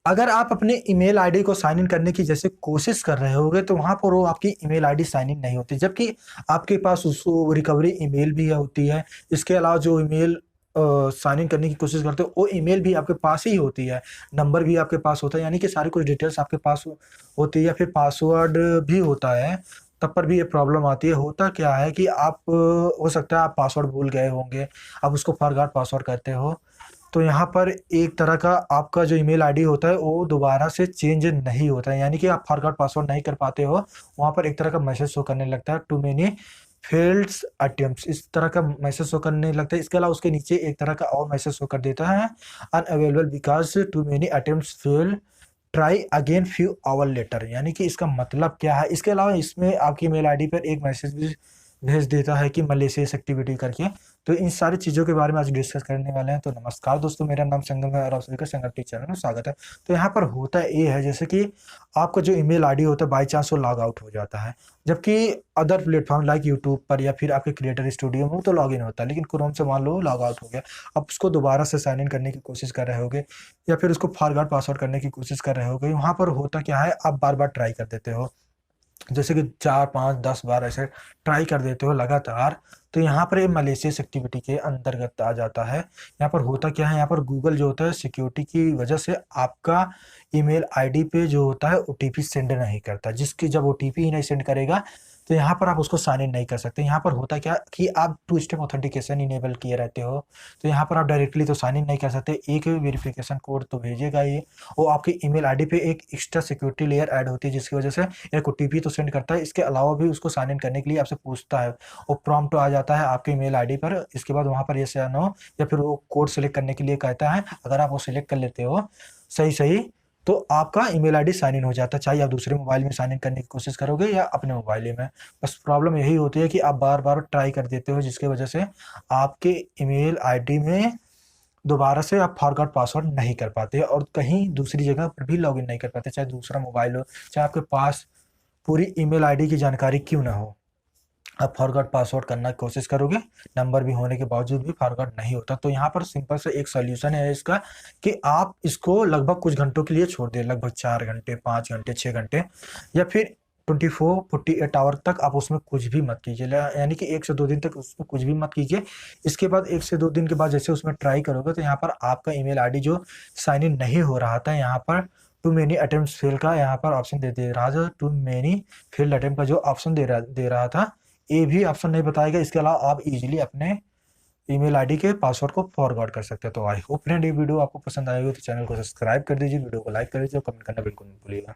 अगर आप अपने ईमेल आईडी को साइन इन करने की जैसे कोशिश कर रहे होगे तो वहाँ पर वो आपकी ईमेल आईडी साइन इन नहीं होती, जबकि आपके पास उस रिकवरी ईमेल भी होती है। इसके अलावा जो ईमेल साइन इन करने की कोशिश करते हो वो ईमेल भी आपके पास ही होती है, नंबर भी आपके पास होता है, यानी कि सारी कुछ डिटेल्स आपके पास होती है, या फिर पासवर्ड भी होता है। तब पर भी ये प्रॉब्लम आती है। होता क्या है कि आप हो सकता है आप पासवर्ड भूल गए होंगे, आप उसको फॉरगॉट पासवर्ड करते हो, तो यहाँ पर एक तरह का आपका जो ईमेल आईडी होता है वो दोबारा से चेंज नहीं होता है, यानी कि आप फॉरगॉट पासवर्ड नहीं कर पाते हो। वहाँ पर एक तरह का मैसेज शो करने लगता है, टू मेनी फेल्ड अटेम्प्ट्स, इस तरह का मैसेज शो करने लगता है। इसके अलावा उसके नीचे एक तरह का और मैसेज शो कर देता है, unavailable because too many attempts fail, try again few hour later. यानी कि इसका मतलब क्या है? इसके अलावा इसमें आपकी मेल आईडी पर एक मैसेज भी भेज देता है कि मलेशियस एक्टिविटी करके। तो इन सारी चीज़ों के बारे में आज डिस्कस करने वाले हैं। तो नमस्कार दोस्तों, मेरा नाम संगम है और आप सभी का संगम टी चैनल में स्वागत है। तो यहाँ पर होता ये है जैसे कि आपका जो ईमेल आईडी होता है बाई चांस वो लॉग आउट हो जाता है, जबकि अदर प्लेटफॉर्म लाइक यूट्यूब पर या फिर आपके क्रिएटर स्टूडियो में तो लॉग इन होता है, लेकिन क्रोम से मान लो लॉग आउट हो गया। आप उसको दोबारा से साइन इन करने की कोशिश कर रहे होगे या फिर उसको फॉरगॉट पासवर्ड करने की कोशिश कर रहे होगे। वहाँ पर होता क्या है, आप बार बार ट्राई कर देते हो, जैसे कि 4, 5, 10 बार ऐसे ट्राई कर देते हो लगातार। तो यहाँ पर ये मलेशियस एक्टिविटी के अंतर्गत आ जाता है। यहाँ पर होता क्या है, यहाँ पर गूगल जो होता है सिक्योरिटी की वजह से आपका ईमेल आईडी पे जो होता है ओटीपी सेंड नहीं करता, जिसकी जब ओटीपी ही नहीं सेंड करेगा तो यहाँ पर आप उसको साइन इन नहीं कर सकते। यहाँ पर होता क्या कि आप टू स्टेप ऑथेंटिकेशन इनेबल किए रहते हो, तो यहाँ पर आप डायरेक्टली तो साइन इन नहीं कर सकते। एक वेरिफिकेशन कोड तो भेजेगा ये, वो आपके ईमेल आईडी पे एक एक्स्ट्रा सिक्योरिटी लेयर ऐड होती है, जिसकी वजह से एक ओटीपी तो सेंड करता है, इसके अलावा भी उसको साइन इन करने के लिए आपसे पूछता है। वो प्रॉम्प्ट आ जाता है आपके ईमेल आईडी पर, इसके बाद वहाँ पर येस या नो या फिर वो कोड सेलेक्ट करने के लिए कहता है। अगर आप वो सिलेक्ट कर लेते हो सही सही तो आपका ईमेल आईडी साइन इन हो जाता है, चाहे आप दूसरे मोबाइल में साइन इन करने की कोशिश करोगे या अपने मोबाइल में। बस प्रॉब्लम यही होती है कि आप बार बार ट्राई कर देते हो, जिसकी वजह से आपके ईमेल आईडी में दोबारा से आप फॉरगॉट पासवर्ड नहीं कर पाते और कहीं दूसरी जगह पर भी लॉगिन नहीं कर पाते, चाहे दूसरा मोबाइल हो, चाहे आपके पास पूरी ईमेल आईडी की जानकारी क्यों ना हो। आप फॉरगॉट पासवर्ड करना की कोशिश करोगे, नंबर भी होने के बावजूद भी फॉरगॉट नहीं होता। तो यहाँ पर सिंपल से एक सॉल्यूशन है इसका कि आप इसको लगभग कुछ घंटों के लिए छोड़ दें, लगभग 4 घंटे, 5 घंटे, 6 घंटे या फिर 24-48 आवर तक आप उसमें कुछ भी मत कीजिए, यानी कि 1 से 2 दिन तक उसमें कुछ भी मत कीजिए। इसके बाद 1 से 2 दिन के बाद जैसे उसमें ट्राई करोगे तो यहाँ पर आपका ईमेल आईडी जो साइन इन नहीं हो रहा था, यहाँ पर टू मेनी अटेम्प्ट्स फेल का यहाँ पर ऑप्शन दे रहा था, टू मेनी फेल्ड अटेम्प्ट का जो ऑप्शन दे रहा था, ये भी ऑप्शन नहीं बताएगा। इसके अलावा आप इजीली अपने ईमेल आईडी के पासवर्ड को फॉरवर्ड कर सकते हैं। तो आई होप फ्रेंड ये वीडियो आपको पसंद आएगी, तो चैनल को सब्सक्राइब कर दीजिए, वीडियो को लाइक कर दीजिए और कमेंट करना बिल्कुल नहीं भूलिएगा।